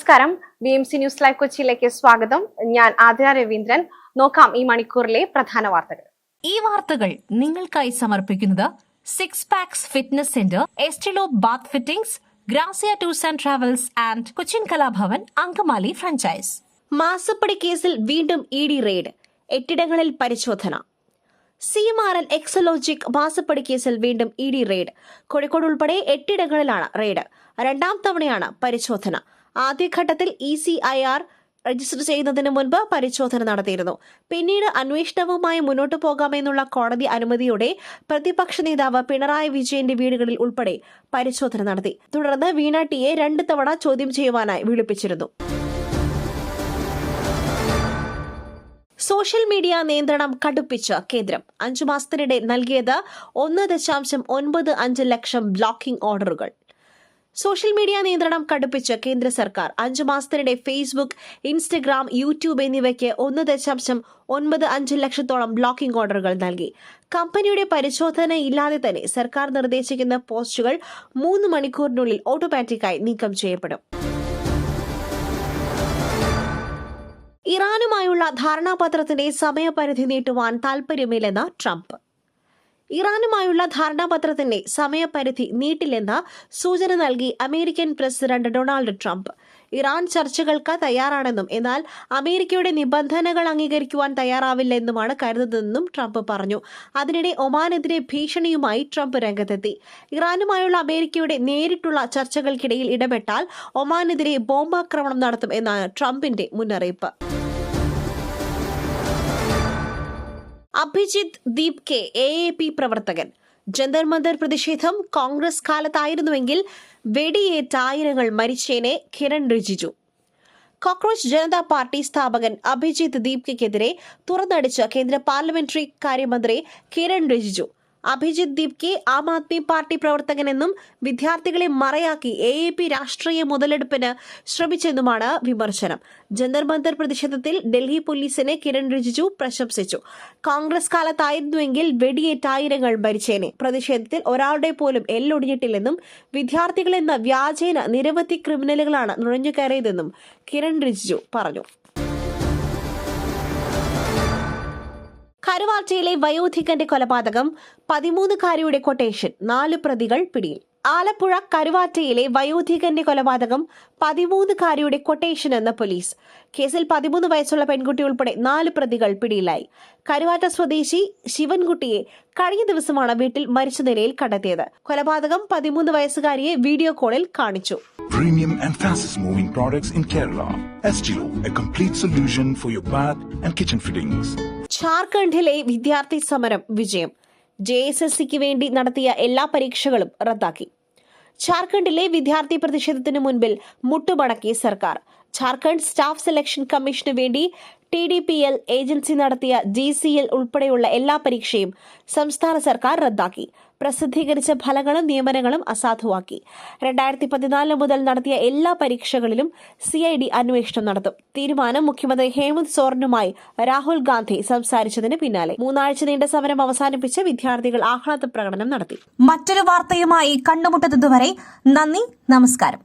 നമസ്കാരം. BMC news live കൊച്ചിയിലേക്ക് സ്വാഗതം. ഞാൻ ആതിര രവീന്ദ്രൻ. നോക്കാം ഈ മണിക്കൂറിലെ പ്രധാന വാർത്തകൾ. ഈ വാർത്തകൾ നിങ്ങൾക്കായി സമർപ്പിക്കുന്നത് six packs fitness centre, Estilo bath fittings, Grazia tours and travels and Cochin Kalabhavan, Angamaly franchise. മാസപ്പടി കേസിൽ വീണ്ടും ED റെയ്ഡ്, 8ഇടങ്ങളിൽ പരിശോധന. CMRN എക്സലോജിക് മാസപ്പടി കേസിൽ വീണ്ടും ED റെയ്ഡ്. കോഴിക്കോട് ഉൾപ്പെടെ 8ഇടങ്ങളിലാണ് റെയ്ഡ്. രണ്ടാം തവണയാണ് പരിശോധന. ആദ്യഘട്ടത്തിൽ ECIR രജിസ്റ്റർ ചെയ്യുന്നതിന് മുൻപ് പരിശോധന നടത്തിയിരുന്നു. പിന്നീട് അന്വേഷണവുമായി മുന്നോട്ടു പോകാമെന്നുള്ള കോടതി അനുമതിയോടെ പ്രതിപക്ഷ നേതാവ് പിണറായി വിജയന്റെ വീടുകളിൽ ഉൾപ്പെടെ പരിശോധന നടത്തി. തുടർന്ന് വീണ ടിയെ 2 തവണ ചോദ്യം ചെയ്യുവാനായി വിളിപ്പിച്ചിരുന്നു. സോഷ്യൽ മീഡിയ നിയന്ത്രണം കടുപ്പിച്ച് കേന്ദ്രം. 5 മാസത്തിനിടെ നൽകിയത് 1.95 ലക്ഷം ബ്ലോക്കിംഗ് ഓർഡറുകൾ. സോഷ്യൽ മീഡിയ നിയന്ത്രണം കടുപ്പിച്ച് കേന്ദ്ര സർക്കാർ 5 മാസത്തിനിടെ ഫേസ്ബുക്ക്, ഇൻസ്റ്റഗ്രാം, യൂട്യൂബ് എന്നിവയ്ക്ക് 1.95 ലക്ഷത്തോളം ബ്ലോക്കിംഗ് ഓർഡറുകൾ നൽകി. കമ്പനിയുടെ പരിശോധനയില്ലാതെ തന്നെ സർക്കാർ നിർദ്ദേശിക്കുന്ന പോസ്റ്റുകൾ 3 മണിക്കൂറിനുള്ളിൽ ഓട്ടോമാറ്റിക്കായി നീക്കം ചെയ്യപ്പെടും. ഇറാനുമായുള്ള ധാരണാപത്രത്തിന്റെ സമയപരിധി നീട്ടുവാൻ താൽപര്യമില്ലെന്ന് ട്രംപ്. ഇറാനുമായുള്ള ധാരണാപത്രത്തിന്റെ സമയപരിധി നീട്ടില്ലെന്ന് സൂചന നൽകി American president Donald Trump. Iran ചർച്ചകൾക്ക് തയ്യാറാണെന്നും എന്നാൽ അമേരിക്കയുടെ നിബന്ധനകൾ അംഗീകരിക്കുവാൻ തയ്യാറാവില്ലെന്നുമാണ് കരുതുന്നതെന്നും ട്രംപ് പറഞ്ഞു. അതിനിടെ ഒമാനെതിരെ ഭീഷണിയുമായി ട്രംപ് രംഗത്തെത്തി. ഇറാനുമായുള്ള അമേരിക്കയുടെ നേരിട്ടുള്ള ചർച്ചകൾക്കിടയിൽ ഇടപെട്ടാൽ ഒമാനെതിരെ ബോംബാക്രമണം നടത്തും എന്നാണ് ട്രംപിന്റെ മുന്നറിയിപ്പ്. അഭിജിത്ത് ദീപ് AAP പ്രവർത്തകൻ. ജന്തർ മന്ദർ പ്രതിഷേധം കോൺഗ്രസ് കാലത്തായിരുന്നുവെങ്കിൽ വെടിയേറ്റ ആയിരങ്ങൾ മരിച്ചേനെ, കിരൺ റിജിജു. കോക്രോച്ച് ജനതാ പാർട്ടി സ്ഥാപകൻ അഭിജിത്ത് ദീപ്കെതിരെ തുറന്നടിച്ച് കേന്ദ്ര പാർലമെന്ററി കാര്യമന്ത്രി കിരൺ റിജിജു. അഭിജിത്ത് ദീപ് ആം ആദ്മി പാർട്ടി പ്രവർത്തകനെന്നും വിദ്യാർത്ഥികളെ മറയാക്കി AAP രാഷ്ട്രീയ മുതലെടുപ്പിന് ശ്രമിച്ചെന്നുമാണ് വിമർശനം. ജന്തർ മന്ദർ പ്രതിഷേധത്തിൽ ഡൽഹി പോലീസിനെ കിരൺ റിജിജു പ്രശംസിച്ചു. കോൺഗ്രസ് കാലത്തായിരുന്നുവെങ്കിൽ വെടിയേറ്റ ആയിരങ്ങൾ മരിച്ചേനെ, പ്രതിഷേധത്തിൽ ഒരാളുടെ പോലും എല്ലൊടിഞ്ഞിട്ടില്ലെന്നും വിദ്യാർത്ഥികളെന്ന വ്യാജേന നിരവധി ക്രിമിനലുകളാണ് നുഴഞ്ഞുകയറിയതെന്നും കിരൺ റിജിജു പറഞ്ഞു. കരുവാറ്റയിലെ വയോധികന്റെ കൊലപാതകം, 13കാരിയുടെ കൊട്ടേഷൻ, 4 പ്രതികൾ പിടിയിൽ. ആലപ്പുഴ കരുവാറ്റയിലെ വയോധികന്റെ കൊലപാതകം 13കാരിയുടെ കൊട്ടേഷൻ എന്ന പോലീസ്. കേസിൽ 13 വയസ്സുള്ള പെൺകുട്ടി ഉൾപ്പെടെ 4 പ്രതികൾ പിടിയിലായി. കരുവാറ്റ സ്വദേശി ശിവൻകുട്ടിയെ കഴിഞ്ഞ ദിവസമാണ് വീട്ടിൽ മരിച്ച നിലയിൽ കണ്ടെത്തിയത്. കൊലപാതകം 13 വയസ്സുകാരിയെ വീഡിയോ കോളിൽ കാണിച്ചു. Premium and fastest moving products in Kerala. Estilo, a complete solution for your bath and kitchen fittings. ഝാർഖണ്ഡിലെ വിദ്യാർത്ഥി സമരം വിജയം. JSSCക്ക് വേണ്ടി നടത്തിയ എല്ലാ പരീക്ഷകളും റദ്ദാക്കി. ഝാർഖണ്ഡിലെ വിദ്യാർത്ഥി പ്രതിഷേധത്തിന് മുൻപിൽ മുട്ടുമടക്കി സർക്കാർ. ഝാർഖണ്ഡ് സ്റ്റാഫ് സെലക്ഷൻ കമ്മീഷന് വേണ്ടി TDPL ഏജൻസി നടത്തിയ GCL ഉൾപ്പെടെയുള്ള എല്ലാ പരീക്ഷയും സംസ്ഥാന സർക്കാർ റദ്ദാക്കി. പ്രസിദ്ധീകരിച്ച ഫലങ്ങളും നിയമനങ്ങളും അസാധുവാക്കി. 2014 മുതൽ നടത്തിയ എല്ലാ പരീക്ഷകളിലും CID അന്വേഷണം നടത്തും. തീരുമാനം മുഖ്യമന്ത്രി ഹേമന്ത് സോറനുമായി രാഹുൽ ഗാന്ധി സംസാരിച്ചതിന് പിന്നാലെ 3 ആഴ്ച നീണ്ട സമരം അവസാനിപ്പിച്ച് വിദ്യാർത്ഥികൾ ആഹ്ലാദ പ്രകടനം നടത്തി. മറ്റൊരു വാർത്തയുമായി കണ്ടുമുട്ടുന്നതുവരെ നന്ദി, നമസ്കാരം.